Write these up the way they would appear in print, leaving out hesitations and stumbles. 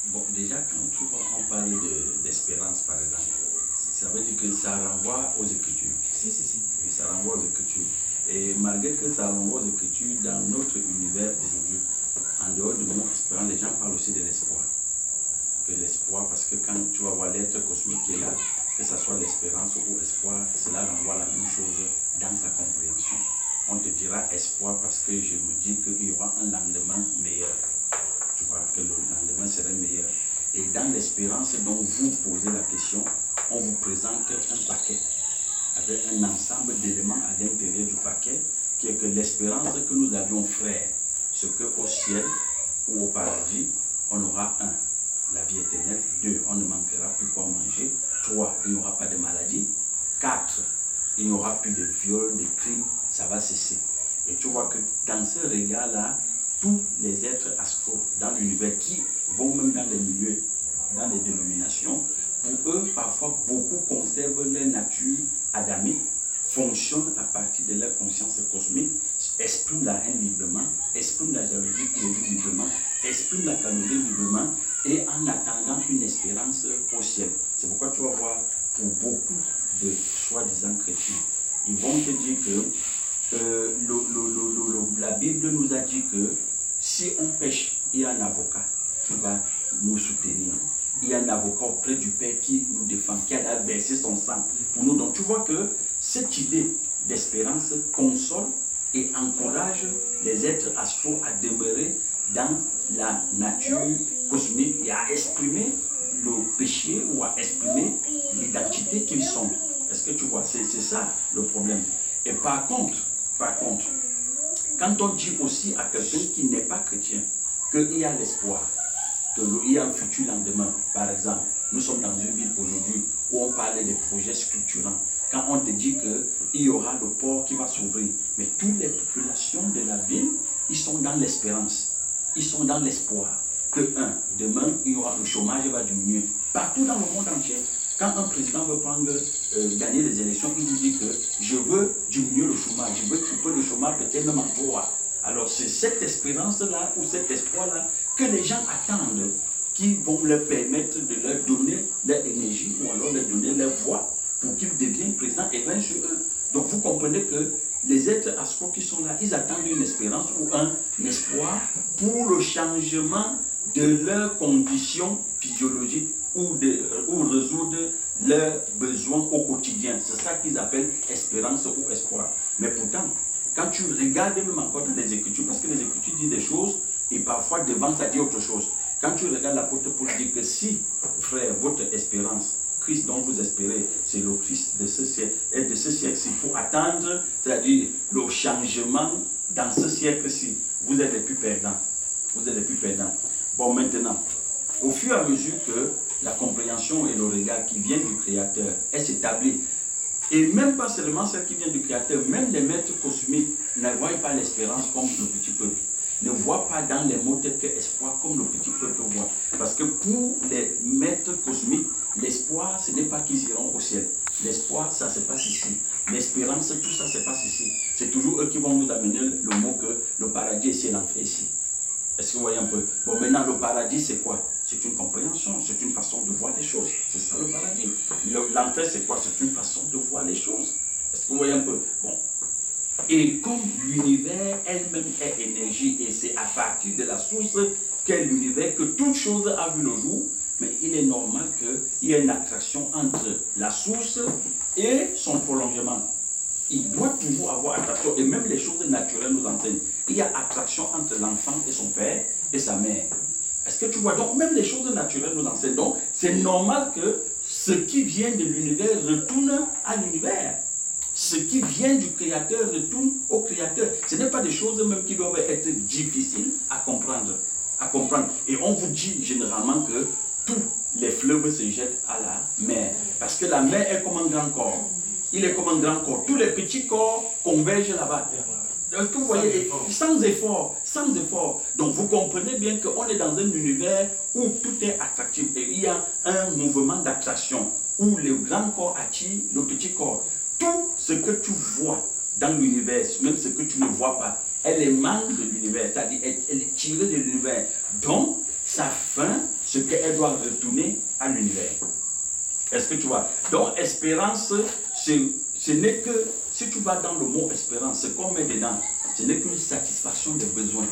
Bon, déjà, quand on parle d'espérance, par exemple, ça veut dire que ça renvoie aux Écritures. Si. Oui, ça renvoie aux Écritures. Et malgré que ça renvoie aux Écritures, dans notre univers aujourd'hui, en dehors du mot espérance, les gens parlent aussi de l'espoir. Que l'espoir, parce que quand tu vas voir l'être cosmique qui est là, que ce soit l'espérance ou l'espoir, cela renvoie la même chose dans sa compréhension. On te dira espoir parce que je me dis qu'il y aura un lendemain meilleur. Tu vois, que le lendemain serait meilleur. Et dans l'espérance dont vous posez la question, on vous présente un paquet avec un ensemble d'éléments à l'intérieur du paquet qui est que l'espérance que nous avions, frère, ce qu'au ciel ou au paradis, on aura un, la vie éternelle. 2, on ne manquera plus quoi manger. 3, il n'y aura pas de maladie. 4, il n'y aura plus de viols, de crimes, ça va cesser. Et tu vois que dans ce regard-là, tous les êtres astraux dans l'univers qui vont même dans les milieux, dans les dénominations, pour eux, parfois, beaucoup conservent leur nature adamique, fonctionnent à partir de leur conscience cosmique, expriment la haine librement, expriment la jalousie pour les jours librement, expriment la calomnie librement, et en attendant une espérance au ciel. C'est pourquoi tu vas voir, pour beaucoup de soi-disant chrétiens, ils vont te dire que la Bible nous a dit que si on pêche, il y a un avocat qui va nous soutenir. Il y a un avocat auprès du Père qui nous défend, qui a versé son sang pour nous. Donc tu vois que cette idée d'espérance console et encourage les êtres astraux à demeurer dans la nature cosmique et à exprimer le péché ou à exprimer l'identité qu'ils sont. Est-ce que tu vois? C'est ça le problème. Et par contre, quand on dit aussi à quelqu'un qui n'est pas chrétien qu'il y a l'espoir, qu'il y a un futur lendemain, par exemple, nous sommes dans une ville aujourd'hui où on parle des projets structurants. Quand on te dit qu'il y aura le port qui va s'ouvrir, mais toutes les populations de la ville, ils sont dans l'espérance, ils sont dans l'espoir que, demain, il y aura le chômage va diminuer. Partout dans le monde entier, quand un président veut gagner les élections, il vous dit que je veux diminuer le chômage, je veux couper le chômage, peut-être même en 3. Alors c'est cette espérance-là ou cet espoir-là que les gens attendent, qui vont leur permettre de leur donner leur énergie ou alors leur donner leur voix pour qu'ils deviennent présidents et vainquent sur eux. Donc vous comprenez que les êtres astraux qui sont là, ils attendent une espérance ou un espoir pour le changement de leurs conditions physiologiques ou résoudre leurs besoins au quotidien. C'est ça qu'ils appellent espérance ou espoir. Mais pourtant, quand tu regardes même encore dans les Écritures, parce que les Écritures disent des choses et parfois devant ça dit autre chose. Quand tu regardes l'apôtre Paul dit que si, frère, votre espérance, Christ dont vous espérez, c'est le Christ de ce siècle, et de ce siècle-ci, pour attendre, c'est-à-dire le changement dans ce siècle-ci, vous êtes les plus perdants. Vous êtes les plus perdants. Bon, maintenant, au fur et à mesure que la compréhension et le regard qui vient du Créateur est établi, et même pas seulement celle qui vient du Créateur, même les maîtres cosmiques ne voient pas l'espérance comme le petit peuple. Ne voient pas dans les mots tels que espoir comme le petit peuple voit. Parce que pour les maîtres cosmiques, l'espoir, ce n'est pas qu'ils iront au ciel. L'espoir, ça se passe ici. L'espérance, tout ça se passe ici. C'est toujours eux qui vont nous amener le mot que le paradis est ici et l'enfer ici. Est-ce que vous voyez un peu? Bon, maintenant, le paradis, c'est quoi? C'est une compréhension, c'est une façon de voir les choses. C'est ça le paradis. L'enfer, c'est quoi? C'est une façon de voir les choses. Est-ce que vous voyez un peu? Bon. Et comme l'univers elle-même est énergie, et c'est à partir de la source qu'est l'univers que toute chose a vu le jour, mais il est normal qu'il y ait une attraction entre la source et son prolongement. Il doit toujours avoir attraction, et même les choses naturelles nous enseignent. Il y a attraction entre l'enfant et son père et sa mère. Est-ce que tu vois? Donc même les choses naturelles nous enseignent. Donc c'est normal que ce qui vient de l'univers retourne à l'univers. Ce qui vient du Créateur retourne au Créateur. Ce n'est pas des choses même qui doivent être difficiles à comprendre. Et on vous dit généralement que tous les fleuves se jettent à la mer. Parce que la mer est comme un grand corps. Il est comme un grand corps. Tous les petits corps convergent là-bas. Est-ce que vous voyez? Sans effort. Donc vous comprenez bien qu'on est dans un univers où tout est attractif. Et il y a un mouvement d'attraction où le grand corps attire le petit corps. Tout ce que tu vois dans l'univers, même ce que tu ne vois pas, elle émane de l'univers, c'est-à-dire elle est tirée de l'univers. Donc, sa fin, ce qu'elle doit retourner à l'univers. Est-ce que tu vois? Donc, espérance, ce n'est que, si tu vas dans le mot espérance, ce qu'on met dedans, ce n'est qu'une satisfaction des besoins.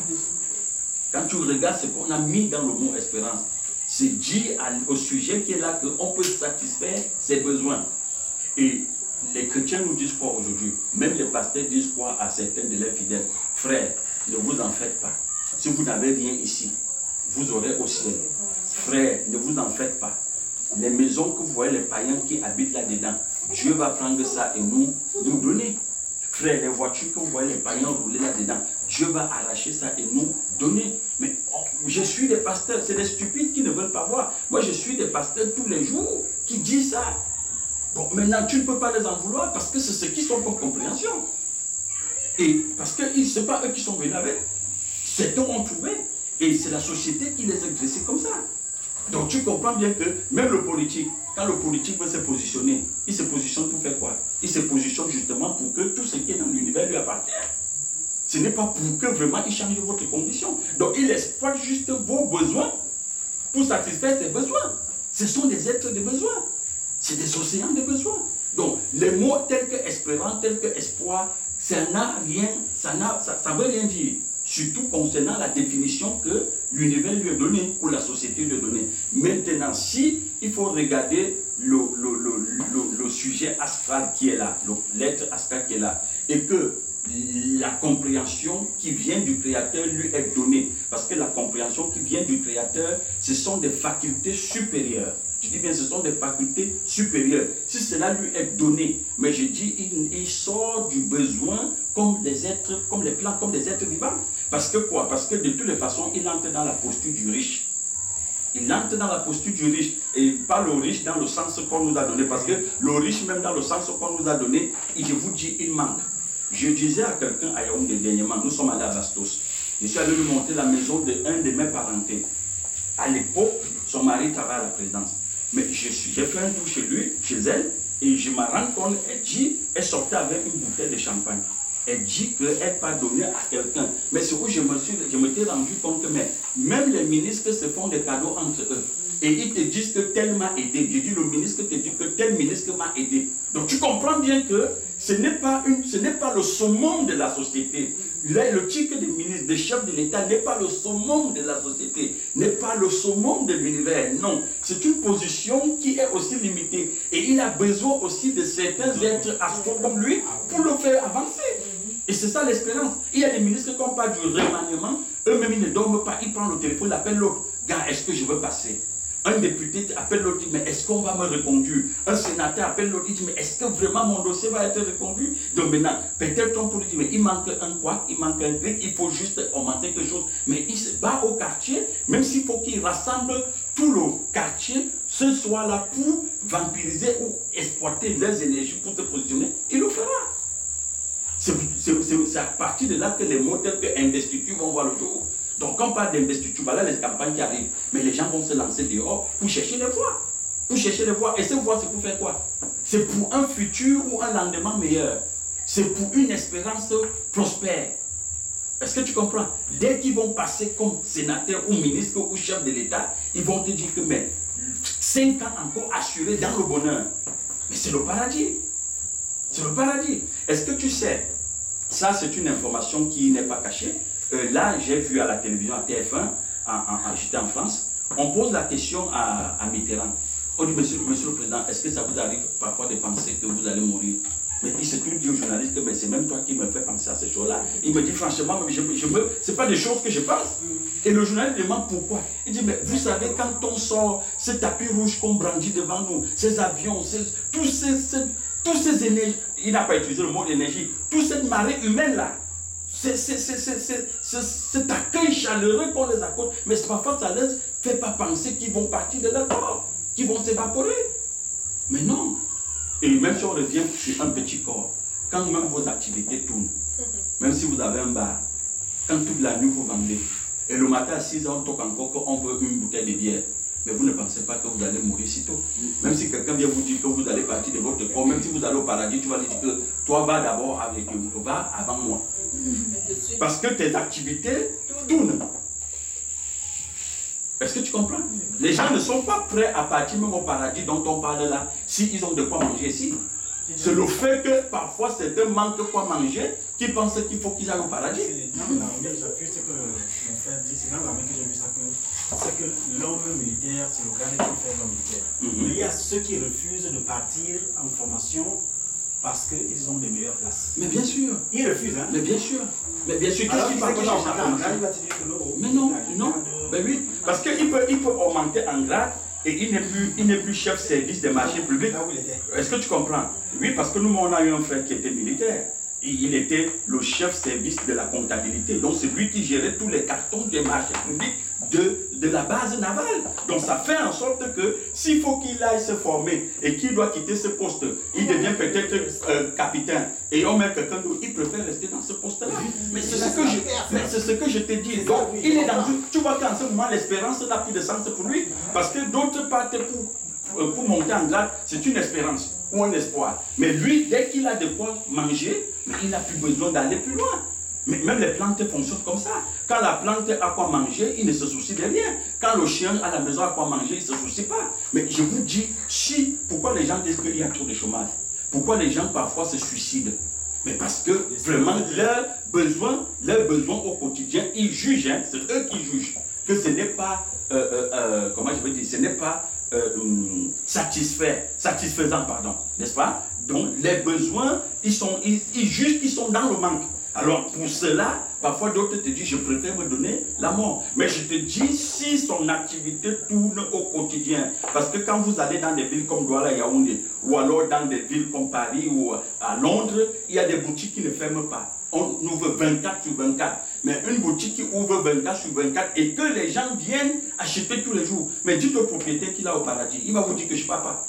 Quand tu regardes ce qu'on a mis dans le mot espérance, c'est dit au sujet qui est là qu'on peut satisfaire ses besoins. Et les chrétiens nous disent quoi aujourd'hui? Même les pasteurs disent quoi à certains de leurs fidèles? Frères, ne vous en faites pas. Si vous n'avez rien ici, vous aurez au ciel. Frères, ne vous en faites pas. Les maisons que vous voyez, les païens qui habitent là-dedans, Dieu va prendre ça et nous donner. Frères, les voitures que vous voyez, les païens rouler là-dedans, Dieu va arracher ça et nous donner. Mais je suis des pasteurs, c'est des stupides qui ne veulent pas voir. Moi, je suis des pasteurs tous les jours qui disent ça. Bon, maintenant, tu ne peux pas les en vouloir parce que c'est ce qui sont pour compréhension. Et parce que ce n'est pas eux qui sont venus avec. Certains ont trouvé. Et c'est la société qui les a dressés comme ça. Donc tu comprends bien que même le politique, quand le politique veut se positionner, il se positionne pour faire quoi? Il se positionne justement pour que tout ce qui est dans l'univers lui appartienne. Ce n'est pas pour que vraiment il change votre condition. Donc il exploite juste vos besoins pour satisfaire ses besoins. Ce sont des êtres de besoins. C'est des océans de besoins. Donc les mots tels que espérance, tels que espoir, ça n'a rien, ça veut rien dire. Surtout concernant la définition que l'univers lui a donnée ou la société lui a donnée. Maintenant, si il faut regarder le sujet astral qui est là, l'être astral qui est là, et que la compréhension qui vient du Créateur lui est donnée, parce que la compréhension qui vient du Créateur, ce sont des facultés supérieures. Je dis bien, ce sont des facultés supérieures. Si cela lui est donné, mais je dis, il sort du besoin comme des êtres, comme les plantes, comme des êtres vivants. Parce que quoi? Parce que de toutes les façons, il entre dans la posture du riche. Il entre dans la posture du riche. Et pas le riche dans le sens qu'on nous a donné. Parce que le riche, même dans le sens qu'on nous a donné, et je vous dis, il manque. Je disais à quelqu'un à Yaoundé dernièrement, nous sommes allés à Bastos. Je suis allé lui montrer la maison d'un de mes parentés. À l'époque, son mari travaillait à la présidence. Mais j'ai fait un tour chez lui, chez elle, et je me rends compte, elle sortait avec une bouteille de champagne. Elle dit qu'elle pas donné à quelqu'un. Mais c'est où je m'étais rendu compte que même les ministres se font des cadeaux entre eux. Et ils te disent que tel m'a aidé. Je dis, le ministre te dit que tel ministre m'a aidé. Donc tu comprends bien que ce n'est pas le summum de la société. Le titre de ministre, de chef de l'État n'est pas le summum de la société, n'est pas le summum de l'univers. Non, c'est une position qui est aussi limitée. Et il a besoin aussi de certains êtres astraux comme lui pour le faire avancer. Et c'est ça l'espérance. Il y a des ministres qui n'ont pas du remaniement, eux-mêmes ils ne dorment pas, ils prennent le téléphone, ils appellent l'autre. Gars, est-ce que je veux passer? Un député appelle l'autre, dit, mais est-ce qu'on va me reconduire? Un sénateur appelle l'autre, il dit, mais est-ce que vraiment mon dossier va être reconduit? Donc maintenant, peut-être on peut lui dire, mais il manque un quoi? Il manque un truc, il faut juste augmenter quelque chose. Mais il se bat au quartier, même s'il faut qu'il rassemble tout le quartier ce soir-là pour vampiriser ou exploiter leurs énergies pour se positionner, il le fera. C'est à partir de là que les mots tels que investiture vont voir le jour. Donc quand on parle d'investiture, voilà les campagnes qui arrivent. Mais les gens vont se lancer dehors pour chercher les voies. Pour chercher les voies. Et ces voies, c'est pour faire quoi? C'est pour un futur ou un lendemain meilleur. C'est pour une espérance prospère. Est-ce que tu comprends? Dès qu'ils vont passer comme sénateur ou ministre ou chef de l'État, ils vont te dire que mais 5 ans encore assurés dans le bonheur. Mais c'est le paradis. C'est le paradis. Est-ce que tu sais, ça c'est une information qui n'est pas cachée. Là, j'ai vu à la télévision, à TF1, j'étais en France, on pose la question à Mitterrand. On dit, monsieur le Président, est-ce que ça vous arrive parfois de penser que vous allez mourir? Mais il s'est tout dit aux journalistes que c'est même toi qui me fais penser à ces choses-là. Il me dit franchement, ce n'est pas des choses que je pense. Et le journaliste demande pourquoi. Il dit, mais vous savez, quand on sort ce tapis rouge qu'on brandit devant nous, ces avions, tous ces énergies, il n'a pas utilisé le mot énergie, toute cette marée humaine-là, cet accueil chaleureux qu'on les accorde, mais parfois ça ne les fait pas penser qu'ils vont partir de leur corps, qu'ils vont s'évaporer. Mais non. Et même si on revient sur un petit corps, quand même vos activités tournent, même si vous avez un bar, quand toute la nuit vous vendez, et le matin à 6 h on toque encore qu'on veut une bouteille de bière, mais vous ne pensez pas que vous allez mourir si tôt. Même si quelqu'un vient vous dire que vous allez partir de votre corps, même si vous allez au paradis, tu vas lui dire que toi va d'abord avec eux, va avant moi. Parce que tes activités tournent. Est-ce que tu comprends? Les gens ne sont pas prêts à partir même au paradis dont on parle là, s'ils ont de quoi manger ici. C'est le fait que parfois certains manquent de quoi manger qui pensent qu'il faut qu'ils aillent au paradis. C'est dans l'armée, j'appuie ce que mon frère dit, c'est dans l'armée que j'ai vu ça, c'est que l'homme militaire, c'est le grade qui fait l'homme militaire. Mais il y a ceux qui refusent de partir en formation parce qu'ils ont des meilleures places. Mais bien sûr. Ils refusent, hein? Mais bien sûr. Mais bien sûr, qu'est-ce qu'il va chercher en formation? Mais non, non. Ben oui, parce qu'il peut augmenter en grade et il n'est plus chef service des marchés publics. Est-ce que tu comprends? Oui, parce que nous, on a eu un frère qui était militaire. Il était le chef service de la comptabilité. Donc, c'est lui qui gérait tous les cartons des marchés publics de la base navale. Donc, ça fait en sorte que s'il faut qu'il aille se former et qu'il doit quitter ce poste, il devient peut-être capitaine et on met quelqu'un d'autre, il préfère rester dans ce poste-là. Mais c'est ce que je te dis. Donc, il est dans une... Tu vois qu'en ce moment, l'espérance n'a plus de sens pour lui. Parce que d'autres partent pour monter en grade, c'est une espérance ou un espoir. Mais lui, dès qu'il a de quoi manger, il n'a plus besoin d'aller plus loin. Mais même les plantes fonctionnent comme ça. Quand la plante a quoi manger, il ne se soucie de rien. Quand le chien à la maison a quoi manger, il ne se soucie pas. Mais je vous dis, pourquoi les gens disent qu'il y a trop de chômage? Pourquoi les gens parfois se suicident? Mais parce que vraiment, leurs besoins au quotidien, ils jugent, hein, c'est eux qui jugent, que ce n'est pas, comment je veux dire, ce n'est pas satisfaisant, pardon, n'est-ce pas? Donc, les besoins, ils jugent qu'ils sont dans le manque. Alors, pour cela, parfois d'autres te disent, je préfère me donner la mort. Mais je te dis, si son activité tourne au quotidien, parce que quand vous allez dans des villes comme Douala et Yaoundé, ou alors dans des villes comme Paris ou à Londres, il y a des boutiques qui ne ferment pas. On ouvre 24 sur 24. Mais une boutique qui ouvre 24 sur 24 et que les gens viennent acheter tous les jours. Mais dites au propriétaire qu'il est au paradis. Il va vous dire que je ne suis pas.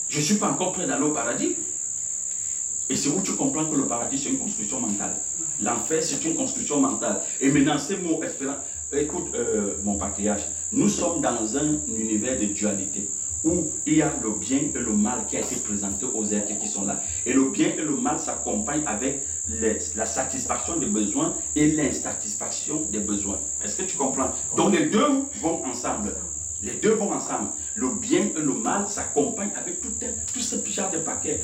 Je ne suis pas encore prêt d'aller au paradis. Et c'est où tu comprends que le paradis, c'est une construction mentale. L'enfer, c'est une construction mentale. Et maintenant, ces mots espérants. Écoute, mon patriarche, nous sommes dans un univers de dualité où il y a le bien et le mal qui a été présenté aux êtres qui sont là. Et le bien et le mal s'accompagnent avec la satisfaction des besoins et l'insatisfaction des besoins. Est-ce que tu comprends? Donc les deux vont ensemble. Les deux vont ensemble. Le bien et le mal s'accompagnent avec tout ce genre de paquet.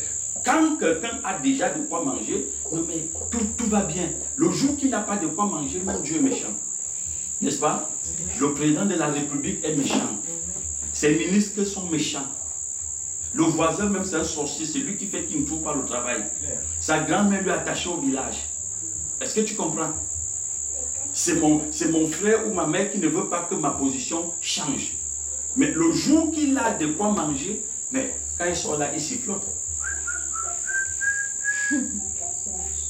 Quand quelqu'un a déjà de quoi manger, non mais tout va bien. Le jour qu'il n'a pas de quoi manger, mon Dieu est méchant. N'est-ce pas? Le président de la République est méchant. Ses ministres sont méchants. Le voisin, même c'est un sorcier, c'est lui qui fait qu'il ne trouve pas le travail. Sa grand-mère lui est attachée au village. Est-ce que tu comprends? C'est mon frère ou ma mère qui ne veut pas que ma position change. Mais le jour qu'il a de quoi manger, mais quand ils sont là, ils sifflotent.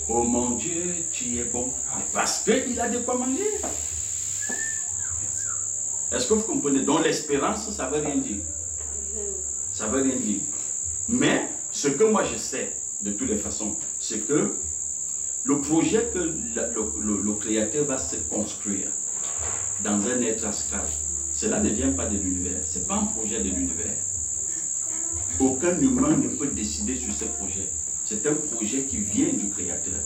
Oh mon Dieu, tu es bon. Parce qu'il a de quoi manger. Est-ce que vous comprenez? Donc l'espérance, ça ne veut rien dire. Ça ne veut rien dire. Mais ce que moi je sais, de toutes les façons, c'est que le projet que le Créateur va se construire dans un être astral, cela ne vient pas de l'univers. Ce n'est pas un projet de l'univers. Aucun humain ne peut décider sur ce projet. C'est un projet qui vient du Créateur.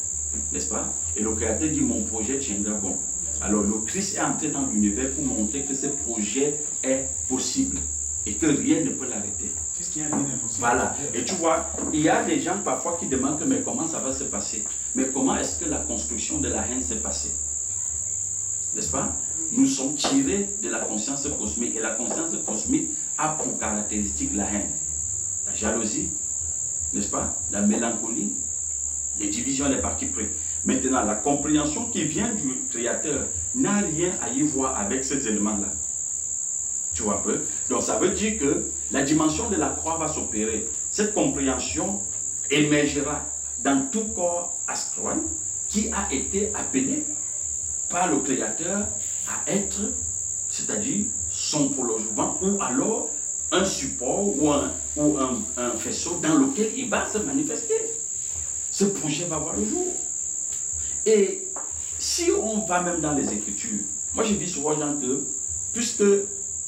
N'est-ce pas? Et le Créateur dit, mon projet tiendra bon. Alors le Christ est entré dans l'univers pour montrer que ce projet est possible et que rien ne peut l'arrêter. Voilà. Et tu vois, il y a des gens parfois qui demandent mais comment ça va se passer? Mais comment est-ce que la construction de la haine s'est passée? N'est-ce pas? Nous sommes tirés de la conscience cosmique et la conscience cosmique a pour caractéristique la haine, la jalousie, n'est-ce pas? La mélancolie, les divisions, les partis pris. Maintenant, la compréhension qui vient du Créateur n'a rien à y voir avec ces éléments-là. Tu vois un peu? Donc, ça veut dire que la dimension de la croix va s'opérer. Cette compréhension émergera dans tout corps astral qui a été appelé par le Créateur à être, c'est-à-dire son prolongement, ou alors un support ou un faisceau dans lequel il va se manifester. Ce projet va voir le jour. Et si on va même dans les Écritures, moi je dis souvent aux gens que, puisque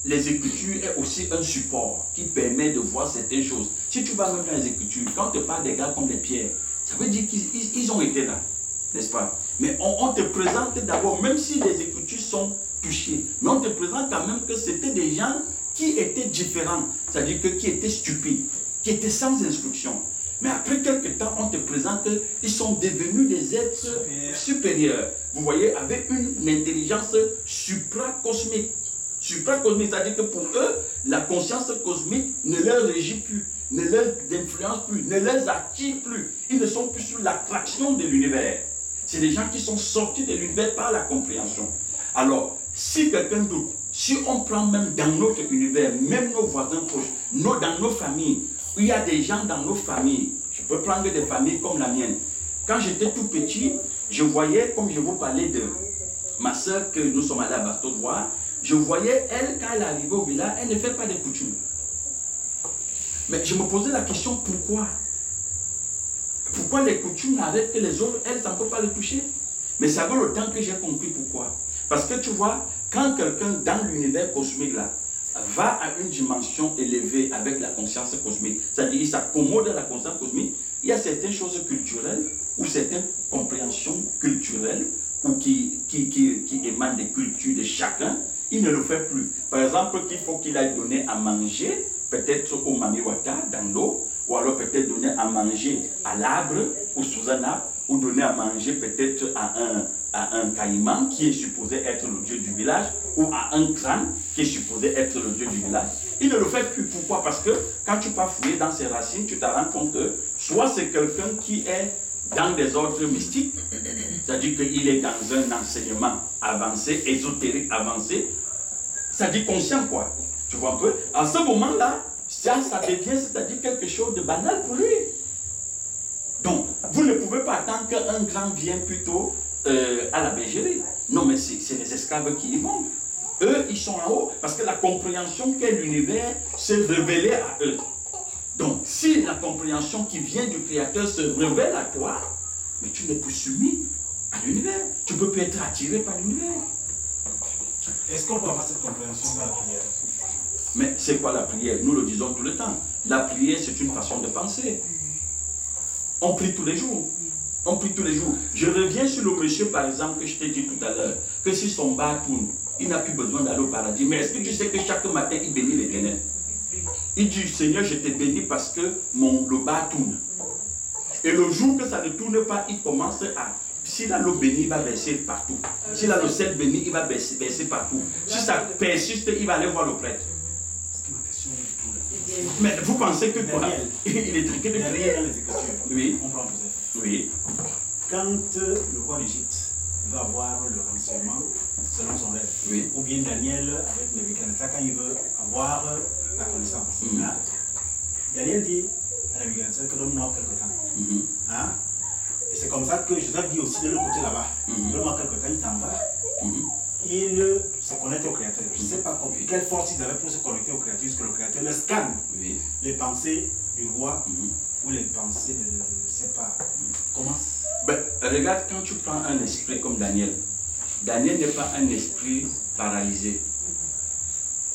les Écritures est aussi un support qui permet de voir certaines choses, si tu vas même dans les Écritures, quand on te parle des gars comme les pierres, ça veut dire qu'ils ont été là, n'est-ce pas? Mais on te présente d'abord, même si les Écritures sont touché. Mais on te présente quand même que c'était des gens qui étaient différents, c'est-à-dire que qui étaient stupides, qui étaient sans instruction. Mais après quelques temps, on te présente qu'ils sont devenus des êtres supérieurs. Vous voyez, avec une intelligence supracosmique. Supracosmique, c'est-à-dire que pour eux, la conscience cosmique ne leur régit plus, ne leur influence plus, ne leur attire plus. Ils ne sont plus sous l'attraction de l'univers. C'est des gens qui sont sortis de l'univers par la compréhension. Alors, si quelqu'un doute, si on prend même dans notre univers, même nos voisins proches, dans nos familles, il y a des gens dans nos familles, je peux prendre des familles comme la mienne. Quand j'étais tout petit, je voyais, comme je vous parlais de ma soeur, que nous sommes allés à Bateau-Droit, je voyais elle, quand elle arrivait au village, elle ne fait pas de coutumes. Mais je me posais la question, pourquoi? Pourquoi les coutumes n'arrêtent que les autres, elles, ça ne peut pas les toucher? Mais ça vaut le temps que j'ai compris pourquoi. Parce que tu vois, quand quelqu'un dans l'univers cosmique là, va à une dimension élevée avec la conscience cosmique, c'est-à-dire il s'accommode à la conscience cosmique, il y a certaines choses culturelles ou certaines compréhensions culturelles ou qui émanent des cultures de chacun, il ne le fait plus. Par exemple, qu'il faut qu'il aille donner à manger, peut-être au mamiwata, dans l'eau, ou alors peut-être donner à manger à l'arbre ou sous un arbre, ou donner à manger peut-être à un caïman qui est supposé être le dieu du village, ou à un crâne qui est supposé être le dieu du village. Il ne le fait plus. Pourquoi? Parce que quand tu vas fouiller dans ses racines, tu te rends compte que soit c'est quelqu'un qui est dans des ordres mystiques, c'est-à-dire qu'il est dans un enseignement avancé, ésotérique avancé, c'est-à-dire conscient quoi. Tu vois un peu? À ce moment-là, ça devient, c'est-à-dire quelque chose de banal pour lui. Donc, vous ne pouvez pas attendre qu'un grand vienne plutôt à la bergerie. Non, mais c'est les esclaves qui y vont. Eux, ils sont en haut parce que la compréhension qu'est l'univers s'est révélée à eux. Donc, si la compréhension qui vient du Créateur se révèle à toi, mais tu n'es plus soumis à l'univers. Tu ne peux plus être attiré par l'univers. Est-ce qu'on peut avoir cette compréhension dans la prière? Mais c'est quoi la prière? Nous le disons tout le temps. La prière, c'est une façon de penser. On prie tous les jours. On prie tous les jours. Je reviens sur le monsieur, par exemple, que je t'ai dit tout à l'heure, que si son bar tourne, il n'a plus besoin d'aller au paradis. Mais est-ce que tu sais que chaque matin, il bénit l'Éternel? Il dit, Seigneur, je te bénis parce que le bar tourne. Et le jour que ça ne tourne pas, il commence à... S'il a l'eau bénie, il va verser partout. S'il a le sel béni, il va verser partout. Si ça persiste, il va aller voir le prêtre. Mais vous pensez que quoi? Il est en train de prier. Dans les Écritures, oui. On prend Joseph. Oui. Quand le roi d'Égypte veut avoir le renseignement selon son rêve, oui. Ou bien Daniel avec Nebuchadnezzar quand il veut avoir la connaissance, Daniel dit à Nebuchadnezzar que donne-moi quelque temps. Hein? Et c'est comme ça que Joseph dit aussi de l'autre côté là-bas, donne-moi quelque temps, il s'en va. Il se connecte au Créateur. Je ne sais pas quelle force ils avaient pour se connecter au Créateur, puisque le Créateur le scanne les pensées du roi ou les pensées de... Je ne sais pas. Comment? Ben, regarde, quand tu prends un esprit comme Daniel, Daniel n'est pas un esprit paralysé.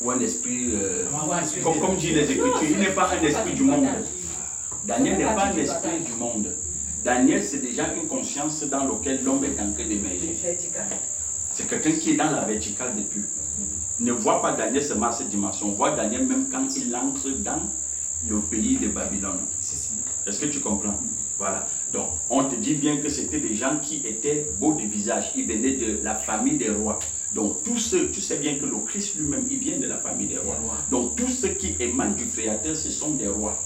Ou un esprit... comme dit les Écritures, il n'est pas un esprit du monde. Daniel n'est pas un esprit du monde. Daniel, c'est déjà une conscience dans laquelle l'homme est en train d'émerger. C'est quelqu'un qui est dans la verticale depuis. Ne voit pas Daniel seulement à cette dimension. On voit Daniel même quand il entre dans le pays de Babylone. Est-ce que tu comprends? Voilà. Donc, on te dit bien que c'était des gens qui étaient beaux de visage. Ils venaient de la famille des rois. Donc, tous ceux, tu sais bien que le Christ lui-même, il vient de la famille des rois. Donc, tous ceux qui émanent du Créateur, ce sont des rois.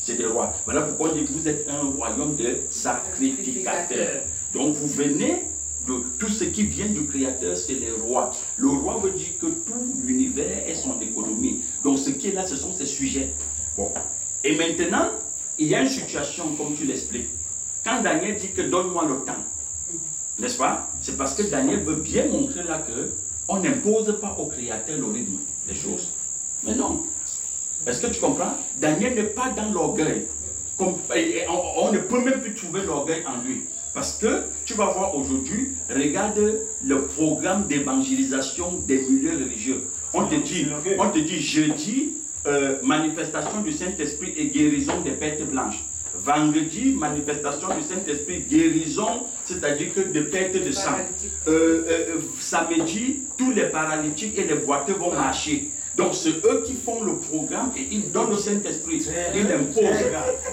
C'est des rois. Voilà pourquoi on dit que vous êtes un royaume de sacrificateurs. Donc, vous venez de tout ce qui vient du Créateur, c'est les rois. Le roi veut dire que tout l'univers est son économie. Donc, ce qui est là, ce sont ses sujets. Bon. Et maintenant, il y a une situation, comme tu l'expliques. Quand Daniel dit que donne-moi le temps, n'est-ce pas? C'est parce que Daniel veut bien montrer là qu'on n'impose pas au Créateur le rythme des choses. Mais non. Est-ce que tu comprends? Daniel n'est pas dans l'orgueil. On ne peut même plus trouver l'orgueil en lui. Parce que tu vas voir aujourd'hui, regarde le programme d'évangélisation des milieux religieux. On te dit jeudi, manifestation du Saint-Esprit et guérison des bêtes blanches. Vendredi, manifestation du Saint-Esprit, guérison, c'est-à-dire que de perte de sang. Samedi, tous les paralytiques et les boiteux vont marcher. Donc c'est eux qui font le programme et ils donnent le Saint-Esprit. Ils l'imposent.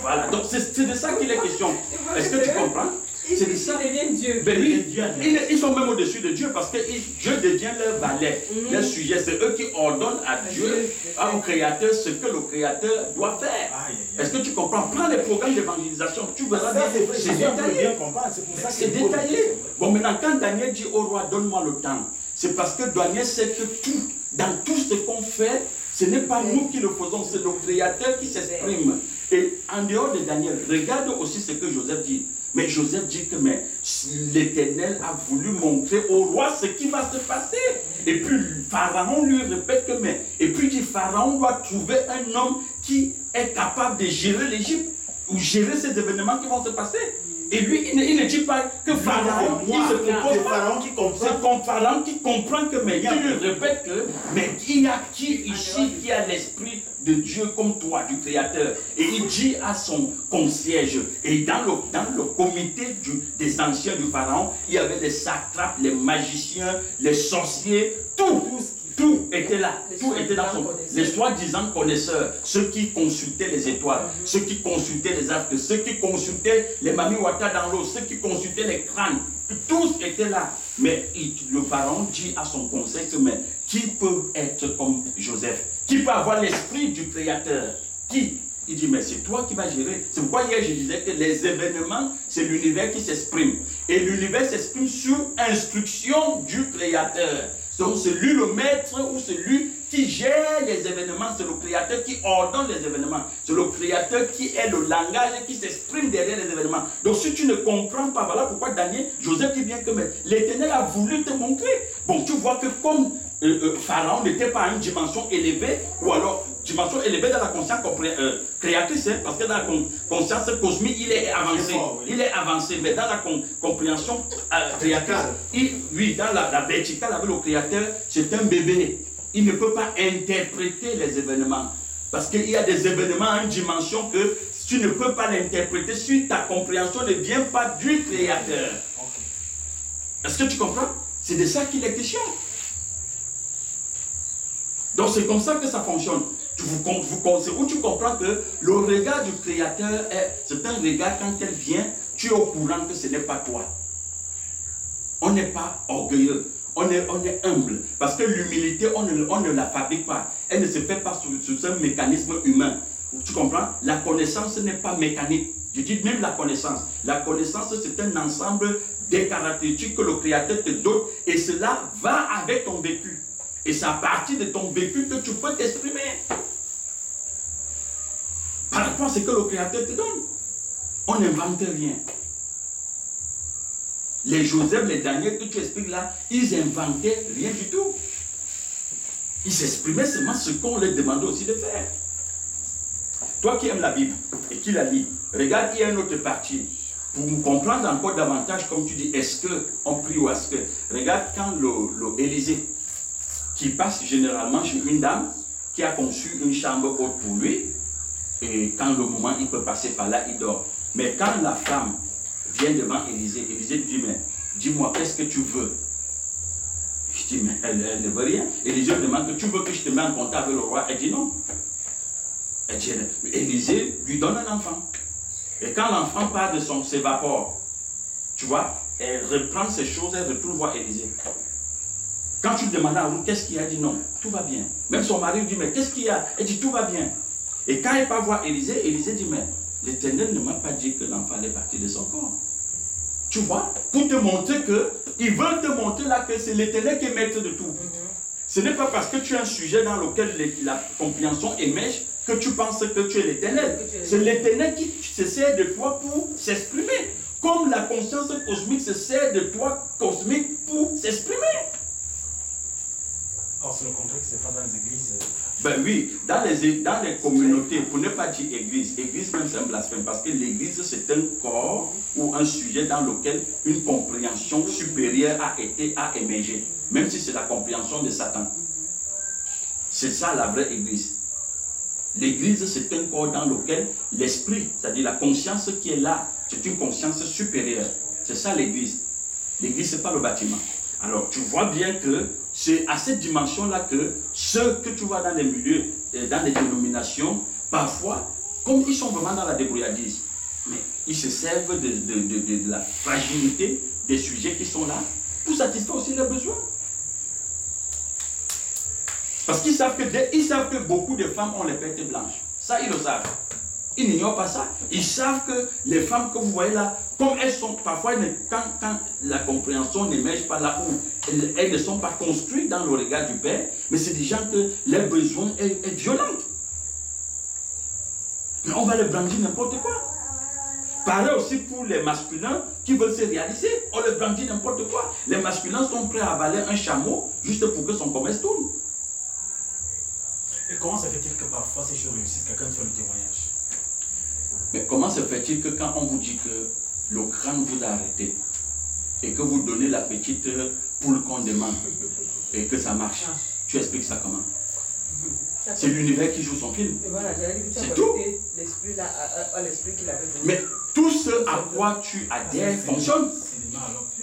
Voilà, donc c'est de ça qu'il est question. Est-ce que tu comprends? C'est de ça. Dieu. Ben oui, ils sont même au-dessus de Dieu parce que Dieu devient leur valet, leur sujet. C'est eux qui ordonnent à Dieu, au Créateur, ce que le Créateur doit faire. Est-ce que tu comprends? Prends les programmes d'évangélisation, tu verras bien. C'est détaillé. C'est détaillé. Bon, maintenant, quand Daniel dit au roi, donne-moi le temps, c'est parce que Daniel sait que dans tout ce qu'on fait, ce n'est pas nous qui le faisons, c'est le Créateur qui s'exprime. Et en dehors de Daniel, regarde aussi ce que Joseph dit. Mais Joseph dit que l'Éternel a voulu montrer au roi ce qui va se passer. Et puis Pharaon lui répète que et puis dit Pharaon doit trouver un homme qui est capable de gérer l'Égypte ou gérer ces événements qui vont se passer. Et lui, il ne dit pas que Pharaon, il se propose pas. C'est comme Pharaon qui comprend que, il lui répète que, il y a qui ici qui a l'esprit de Dieu comme toi, du Créateur. Et il dit à son concierge, et dans le comité des anciens du Pharaon, il y avait les satrapes, les magiciens, les sorciers, tout était là. Tout était dans les soi-disant connaisseurs, ceux qui consultaient les étoiles, ceux qui consultaient les astres, ceux qui consultaient les mamiwata dans l'eau, ceux qui consultaient les crânes. Tous étaient là. Mais le pharaon dit à son conseil que qui peut être comme Joseph? Qui peut avoir l'esprit du Créateur? Qui? Il dit, mais c'est toi qui vas gérer. C'est pourquoi hier je disais que les événements, c'est l'univers qui s'exprime. Et l'univers s'exprime sur instruction du Créateur. Donc c'est lui le maître ou celui qui gère les événements, c'est le Créateur qui ordonne les événements. C'est le Créateur qui est le langage qui s'exprime derrière les événements. Donc si tu ne comprends pas, voilà pourquoi Joseph dit bien que l'Éternel a voulu te montrer. Bon, tu vois que comme Pharaon n'était pas à une dimension élevée, ou alors dimension élevée dans la conscience créatrice, parce que dans la conscience cosmique, il est avancé. Il est avancé, mais dans la compréhension créatrice, dans la verticale avec le Créateur, c'est un bébé. Il ne peut pas interpréter les événements. Parce qu'il y a des événements à une dimension que tu ne peux pas l'interpréter si ta compréhension ne vient pas du Créateur. Est-ce que tu comprends? C'est de ça qu'il est question. Donc c'est comme ça que ça fonctionne. C'est où tu comprends que le regard du Créateur, c'est un regard quand elle vient, tu es au courant que ce n'est pas toi. On n'est pas orgueilleux, on est humble. Parce que l'humilité, on ne la fabrique pas. Elle ne se fait pas sous un mécanisme humain. Tu comprends? La connaissance n'est pas mécanique. Je dis même la connaissance. La connaissance, c'est un ensemble des caractéristiques que le Créateur te donne et cela va avec ton vécu. Et c'est à partir de ton vécu que tu peux t'exprimer. Par rapport à ce que le Créateur te donne. On n'invente rien. Les Joseph, les Daniel que tu expliques là, ils inventaient rien du tout. Ils s'exprimaient seulement ce qu'on leur demandait aussi de faire. Toi qui aimes la Bible et qui la lis, regarde, il y a une autre partie. Pour nous comprendre encore davantage, comme tu dis, est-ce qu'on prie ou est-ce que... Regarde quand Élysée, qui passe généralement chez une dame qui a conçu une chambre haute pour lui, et quand le moment il peut passer par là, il dort. Mais quand la femme vient devant Élysée, Élysée lui dit, mais dis-moi, qu'est-ce que tu veux? Je dis, mais elle ne veut rien. Élysée lui demande, tu veux que je te mette en contact avec le roi? Elle dit non. Elle dit, Élysée lui donne un enfant. Et quand l'enfant part de ses vapeurs, tu vois, elle reprend ces choses, elle retourne voir Élysée. Quand tu demandes à Ruth, qu'est-ce qu'il y a? Elle dit non, tout va bien. Même son mari lui dit, mais qu'est-ce qu'il y a? Elle dit, tout va bien. Et quand elle part voir Élysée, Élysée dit, mais l'Éternel ne m'a pas dit que l'enfant est parti de son corps. Tu vois, pour te montrer que, ils veulent te montrer là que c'est l'Éternel qui est maître de tout. Ce n'est pas parce que tu as un sujet dans lequel la compréhension émerge que tu penses que tu es l'Éternel. C'est l'Éternel qui se sert de toi pour s'exprimer. Comme la conscience cosmique se sert de toi, cosmique, pour s'exprimer. Or, c'est le contraire qui se passe dans les églises. Ben oui, dans les communautés, pour ne pas dire église même c'est un blasphème, parce que l'église c'est un corps ou un sujet dans lequel une compréhension supérieure a émergé, même si c'est la compréhension de Satan. C'est ça la vraie église. L'église, c'est un corps dans lequel l'esprit, c'est-à-dire la conscience qui est là, c'est une conscience supérieure. C'est ça l'église. L'église, ce n'est pas le bâtiment. Alors, tu vois bien que c'est à cette dimension-là que ceux que tu vois dans les milieux, dans les dénominations, parfois, comme ils sont vraiment dans la débrouillardise, mais ils se servent de la fragilité des sujets qui sont là pour satisfaire aussi leurs besoins. Parce qu'ils savent que beaucoup de femmes ont les pertes blanches. Ça, ils le savent. Ils n'ignorent pas ça. Ils savent que les femmes que vous voyez là, comme elles sont, parfois, quand la compréhension n'émerge pas là où elles ne sont pas construites dans le regard du Père, mais c'est des gens que leur besoin est violent. Mais on va les brandir n'importe quoi. Pareil aussi pour les masculins qui veulent se réaliser. On les brandit n'importe quoi. Les masculins sont prêts à avaler un chameau juste pour que son commerce tourne. Et comment se fait-il que parfois ces choses réussissent? Quelqu'un fait le témoignage. Mais comment se fait-il que quand on vous dit que le crâne vous a arrêté et que vous donnez la petite poule qu'on demande et que ça marche, tu expliques ça comment? C'est l'univers qui joue son film. C'est tout. L'esprit là, l'esprit qu'il avait donné. Mais tout ce à quoi tu adhères fonctionne.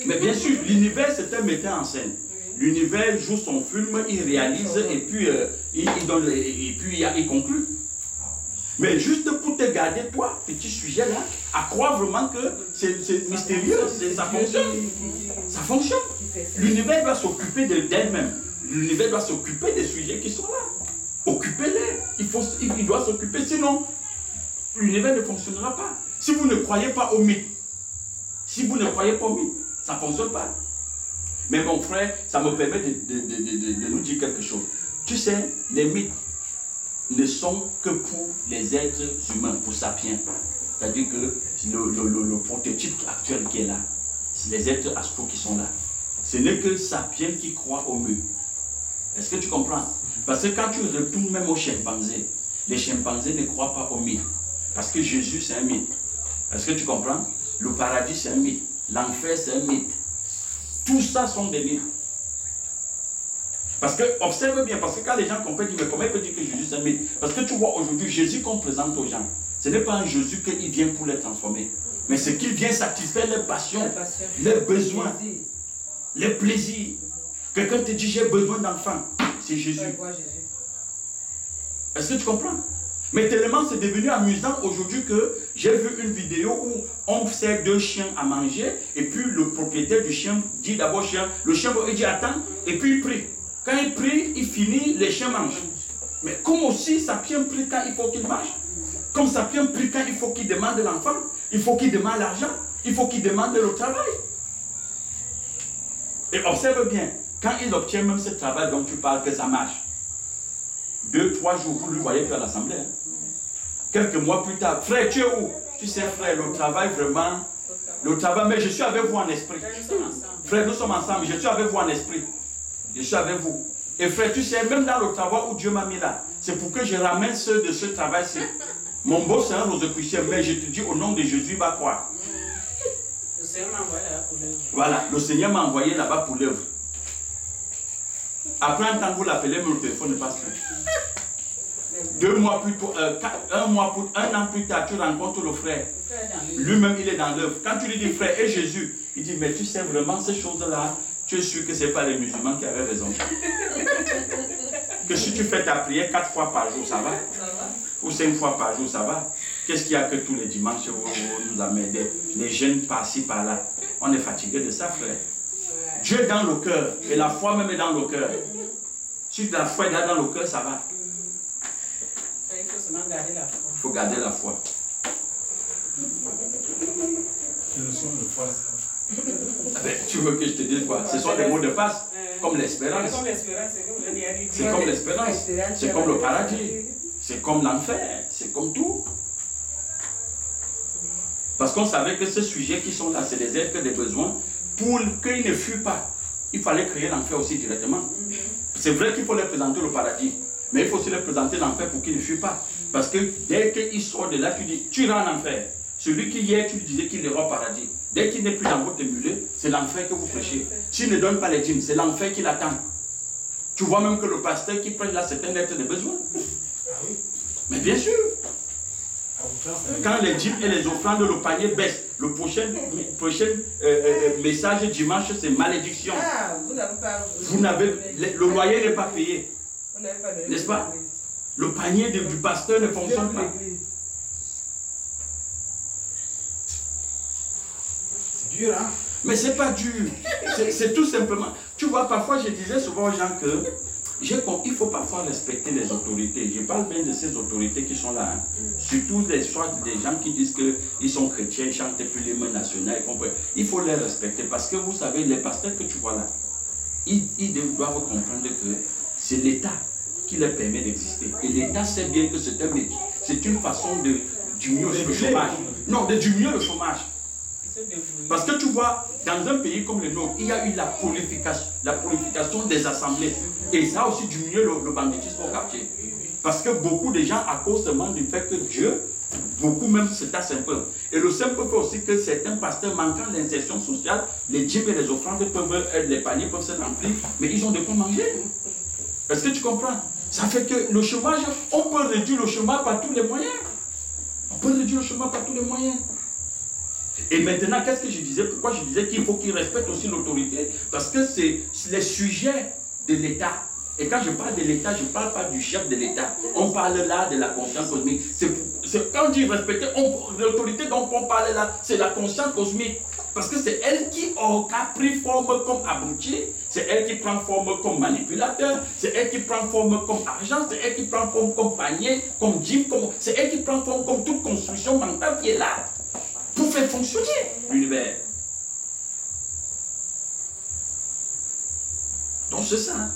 Mais bien sûr, l'univers c'est un metteur en scène. L'univers joue son film, il réalise et puis il conclut. Mais juste pour te garder, toi, petit sujet là, à croire vraiment que c'est mystérieux, ça fonctionne. Ça fonctionne. L'univers doit s'occuper d'elle-même. L'univers doit s'occuper des sujets qui sont là. Occupez-les. Il doit s'occuper, sinon l'univers ne fonctionnera pas. Si vous ne croyez pas au mythe, ça ne fonctionne pas. Mais mon frère, ça me permet de nous dire quelque chose. Tu sais, les mythes ne sont que pour les êtres humains, pour sapiens. C'est-à-dire que le prototype actuel qui est là, c'est les êtres astraux qui sont là. Ce n'est que sapiens qui croient au mieux. Est-ce que tu comprends? Parce que quand tu retournes même aux chimpanzés, les chimpanzés ne croient pas au mythe. Parce que Jésus, c'est un mythe. Est-ce que tu comprends? Le paradis, c'est un mythe. L'enfer, c'est un mythe. Tout ça sont des mythes. Parce que, observe bien, parce que quand les gens comprennent, mais comment il peut dire que Jésus c'est un mythe? Parce que tu vois aujourd'hui, Jésus qu'on présente aux gens, ce n'est pas un Jésus qu'il vient pour les transformer, mais c'est qu'il vient satisfaire leurs passions, leurs besoins, les plaisirs. Quelqu'un te dit j'ai besoin d'enfants, c'est Jésus. Est-ce que tu comprends? Mais tellement c'est devenu amusant aujourd'hui que j'ai vu une vidéo où on sert 2 chiens à manger et puis le propriétaire du chien dit d'abord chien, le chien il dit attends et puis il prie. Quand il prie, il finit, les chiens mangent. Mais comme aussi Sapien prie quand il faut qu'il mange, comme Sapien prie quand il faut qu'il demande l'enfant, il faut qu'il demande l'argent, il faut qu'il demande le travail. Et observe bien, quand il obtient même ce travail dont tu parles, que ça marche, 2-3 jours, vous ne le voyez plus à l'assemblée. Hein. Quelques mois plus tard, frère, tu es où? Tu sais, frère, le travail vraiment, mais je suis avec vous en esprit. Frère, nous sommes ensemble, je suis avec vous en esprit. Je suis avec vous. Et frère, tu sais, même dans le travail où Dieu m'a mis là, c'est pour que je ramène ceux de ce travail-ci. Mon boss, c'est un rosicrucien, mais je te dis au nom de Jésus, va quoi? Le Seigneur m'a envoyé là-bas pour l'œuvre. Voilà, le Seigneur m'a envoyé là-bas pour l'œuvre. Après un temps, vous l'appelez, mais le téléphone ne passe plus. 2 mois plus tôt, un an plus tard, tu rencontres le frère. Lui-même, il est dans l'œuvre. Quand tu lui dis frère et Jésus, il dit, mais tu sais vraiment ces choses-là, tu es sûr que ce n'est pas les musulmans qui avaient raison. Que si tu fais ta prière 4 fois par jour, ça va? Ou 5 fois par jour, ça va? Qu'est-ce qu'il y a que tous les dimanches, vous nous amenez les jeunes par-ci, par-là? On est fatigué de ça, frère. Dieu est dans le cœur, et la foi même est dans le cœur. Si la foi est là dans le cœur, ça va. Il faut seulement garder la foi. Il faut garder la foi. La notion de foi, c'est quoi? Tu veux que je te dise quoi? Ce sont des mots de passe, comme l'espérance. C'est comme l'espérance, c'est comme le paradis, c'est comme l'enfer, c'est comme tout. Parce qu'on savait que ces sujets qui sont là, c'est des êtres des besoins. Pour qu'ils ne fuient pas, il fallait créer l'enfer aussi directement. C'est vrai qu'il faut leur présenter le paradis, mais il faut aussi leur présenter l'enfer pour qu'ils ne fuient pas. Parce que dès qu'ils sortent de là, tu dis, tu iras en enfer. Celui qui hier, tu lui disais qu'il ira au paradis. Dès qu'il n'est plus dans votre mulet, c'est l'enfer que vous prêchez. S'il ne donne pas les dîmes, c'est l'enfer qui l'attend. Tu vois même que le pasteur qui prêche là, c'est un être de besoin. Mais bien sûr. Quand les dîmes et les offrandes, le panier baisse, le prochain message dimanche, c'est malédiction. Ah, vous n'avez pas... Le loyer n'est pas payé. N'est-ce pas? Le panier du pasteur ne fonctionne pas. C'est dur, hein? Mais c'est pas dur. C'est tout simplement. Tu vois, parfois, je disais souvent aux gens que il faut parfois respecter les autorités. Je parle bien de ces autorités qui sont là. Hein. Surtout des gens qui disent qu'ils sont chrétiens, ils chantent plus l'hymne national. Il faut les respecter parce que vous savez, les pasteurs que tu vois là, ils doivent comprendre que c'est l'État qui leur permet d'exister. Et l'État sait bien que c'est un métier. C'est une façon de diminuer le chômage. Non, de diminuer le chômage. Parce que tu vois, dans un pays comme le nôtre, il y a eu la purification des assemblées. Et ça a aussi diminué le banditisme au quartier. Parce que beaucoup de gens, à cause seulement du fait que Dieu, beaucoup même se tassent un peu. Et le simple fait aussi que certains pasteurs manquant l'insertion sociale, les dîmes et les offrandes peuvent, les paniers peuvent se remplir, mais ils ont de quoi manger. Est-ce que tu comprends? Ça fait que le chômage, on peut réduire le chômage par tous les moyens. On peut réduire le chômage par tous les moyens. Et maintenant, qu'est-ce que je disais? Pourquoi je disais qu'il faut qu'ils respectent aussi l'autorité? Parce que c'est les sujets de l'État. Et quand je parle de l'État, je ne parle pas du chef de l'État. On parle là de la conscience cosmique. Quand on dit respecter, l'autorité dont on parle là, c'est la conscience cosmique. Parce que c'est elle qui a pris forme comme abruti, c'est elle qui prend forme comme manipulateur, c'est elle qui prend forme comme argent, c'est elle qui prend forme comme panier, comme gym, c'est elle qui prend forme comme toute construction mentale qui est là pour faire fonctionner l'univers. Donc c'est ça.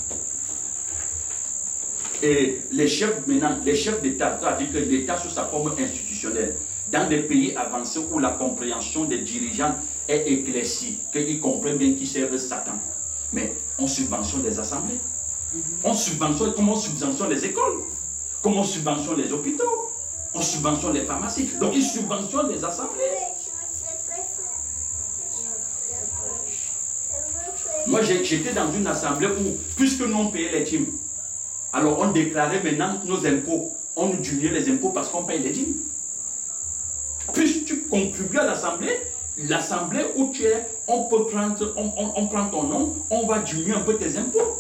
Et les chefs d'État, c'est-à-dire que l'État sous sa forme institutionnelle, dans des pays avancés où la compréhension des dirigeants est éclaircie, qu'ils comprennent bien qu'ils servent Satan. Mais on subventionne les assemblées, on subventionne les écoles, comme on subventionne les hôpitaux, on subventionne les pharmacies. Donc ils subventionnent les assemblées. Moi j'étais dans une assemblée où, puisque nous on payait les dîmes, alors on déclarait maintenant nos impôts, on nous diminuait les impôts parce qu'on paye les dîmes. Puis tu contribues à l'assemblée où tu es, on prend ton nom, on va diminuer un peu tes impôts.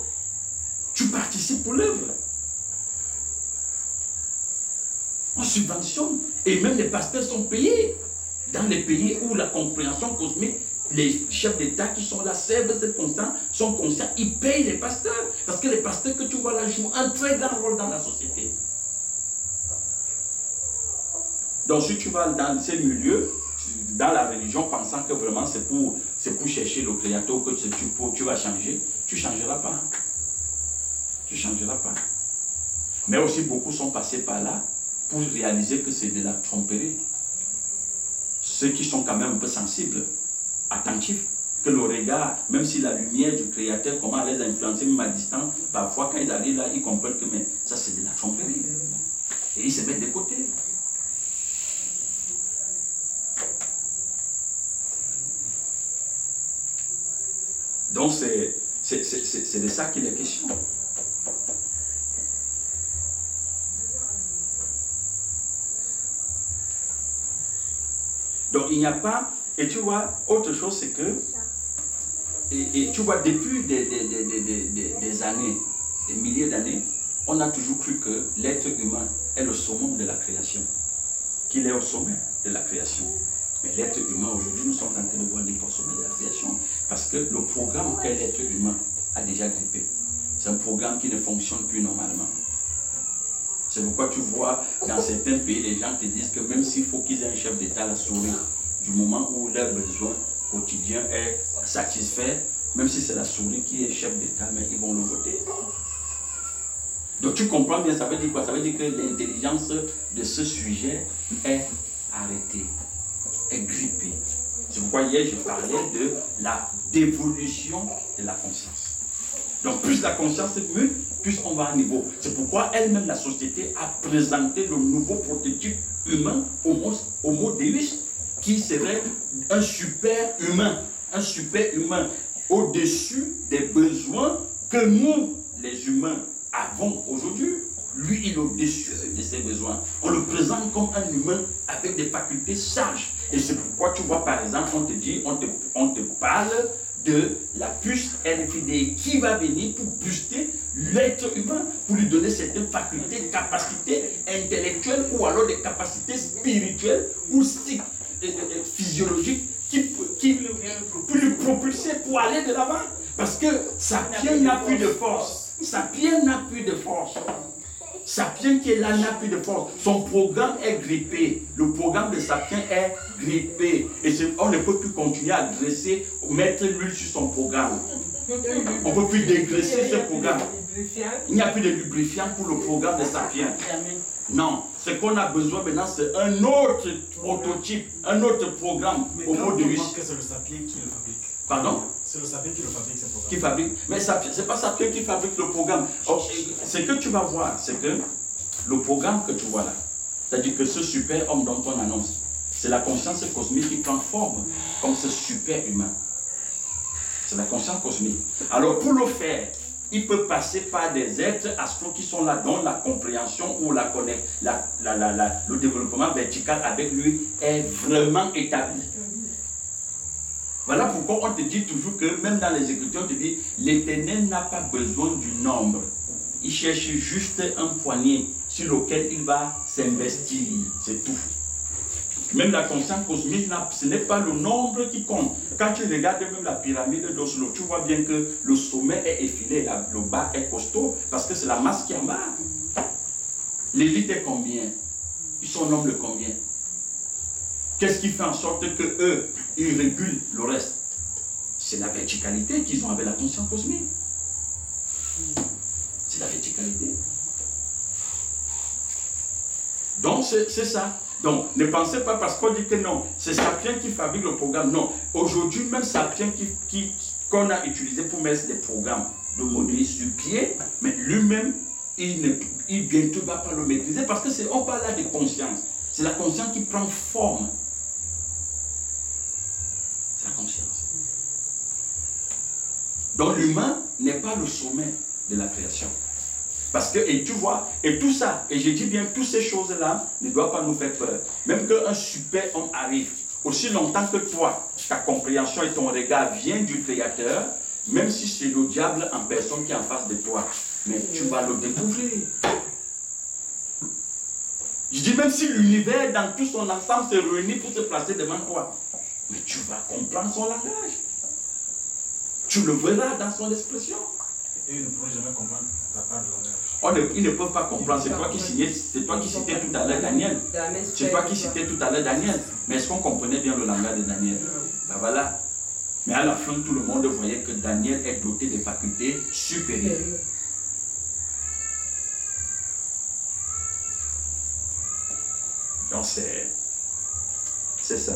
Tu participes pour l'œuvre. On subventionne. Et même les pasteurs sont payés. Dans les pays où la compréhension cosmique, les chefs d'État qui sont là, servent cette constance, sont conscients, ils payent les pasteurs. Parce que les pasteurs que tu vois là jouent un très grand rôle dans la société. Donc si tu vas dans ces milieux, dans la religion, pensant que vraiment c'est pour chercher le Créateur, que tu vas changer, tu ne changeras pas. Tu ne changeras pas. Mais aussi beaucoup sont passés par là pour réaliser que c'est de la tromperie. Ceux qui sont quand même un peu sensibles, attentifs, que le regard, même si la lumière du Créateur, comment les influencer même à distance, parfois quand ils arrivent là, ils comprennent que mais, ça c'est de la tromperie. Et ils se mettent de côté. Donc c'est de ça qu'il est question. Donc il n'y a pas, et tu vois, autre chose c'est que, et tu vois, depuis des années, des milliers d'années, on a toujours cru que l'être humain est le summum de la création, qu'il est au sommet de la création. Mais l'être humain, aujourd'hui, nous sommes en train de voir des sommet de la création, parce que le programme auquel l'être humain a déjà grippé, c'est un programme qui ne fonctionne plus normalement. C'est pourquoi tu vois, dans certains pays, les gens te disent que même s'il faut qu'ils aient un chef d'État, la souris, du moment où leur besoin quotidien est satisfait, même si c'est la souris qui est chef d'État, mais ils vont le voter. Donc tu comprends bien, ça veut dire quoi? Ça veut dire que l'intelligence de ce sujet est arrêtée, est grippée. C'est pourquoi hier je parlais de la dévolution de la conscience. Donc plus la conscience mute, plus on va à un niveau. C'est pourquoi elle-même, la société, a présenté le nouveau prototype humain, Homo Deus, qui serait un super humain au-dessus des besoins que nous, les humains, avons aujourd'hui. Lui, il est au-dessus de ses besoins. On le présente comme un humain avec des facultés sages. Et c'est pourquoi tu vois, par exemple, on te parle de la puce RFID qui va venir pour booster l'être humain, pour lui donner certaines facultés, capacités intellectuelles ou alors des capacités spirituelles ou physiologiques pour lui propulser pour aller de l'avant. Parce que Sapien n'a plus de force. Sapien n'a plus de force. Sapien qui est là n'a plus de force. Son programme est grippé. Le programme de Sapien est grippé. Et on ne peut plus continuer à graisser, mettre l'huile sur son programme. On ne peut plus dégraisser ce programme. Il n'y a plus de lubrifiant pour le programme de Sapien. Non, ce qu'on a besoin maintenant, c'est un autre prototype, un autre programme. Mais au mot de que c'est le Sapien qui le fabrique. Pardon? C'est le Sapien qui le fabrique, ce programme. Qui fabrique. Mais ce n'est pas Sapien qui fabrique le programme. Ce que tu vas voir, c'est que le programme que tu vois là, c'est-à-dire que ce super homme dont on annonce, c'est la conscience cosmique qui prend forme comme ce super humain. C'est la conscience cosmique. Alors pour le faire, il peut passer par des êtres astraux qui sont là, dont la compréhension ou le développement vertical avec lui est vraiment établi. Voilà pourquoi on te dit toujours que, même dans les Écritures, on te dit, l'Éternel n'a pas besoin du nombre. Il cherche juste un poignet sur lequel il va s'investir. C'est tout. Même la conscience cosmique, ce n'est pas le nombre qui compte. Quand tu regardes même la pyramide d'Oslo, tu vois bien que le sommet est effilé, le bas est costaud, parce que c'est la masse qui est en bas. L'élite est combien? Ils sont nombre de combien? Qu'est-ce qui fait en sorte que eux, ils régulent le reste? C'est la verticalité qu'ils ont avec la conscience cosmique. C'est la verticalité. Donc c'est ça. Donc ne pensez pas parce qu'on dit que non, c'est Sapien qui fabrique le programme. Non, aujourd'hui même Sapien qu'on a utilisé pour mettre des programmes de modèles sur pied, mais lui-même, il bientôt ne va pas le maîtriser parce que on parle là de conscience. C'est la conscience qui prend forme. C'est la conscience. Donc l'humain n'est pas le sommet de la création. Parce que, et tu vois, et tout ça, et je dis bien, toutes ces choses-là ne doivent pas nous faire peur. Même qu'un super homme arrive, aussi longtemps que toi, ta compréhension et ton regard viennent du Créateur, même si c'est le diable en personne qui est en face de toi, mais tu vas le découvrir. Je dis même si l'univers dans tout son ensemble se réunit pour se placer devant toi, mais tu vas comprendre son langage. Tu le verras dans son expression. Et ils ne pourront jamais comprendre ta part de langage. Ils ne peuvent pas comprendre. C'est toi qui citais tout à l'heure Daniel. C'est toi qui citais tout à l'heure Daniel. Mais est-ce qu'on comprenait bien le langage de Daniel? Ben voilà. Mais à la fin, tout le monde voyait que Daniel est doté de facultés supérieures. Donc c'est ça.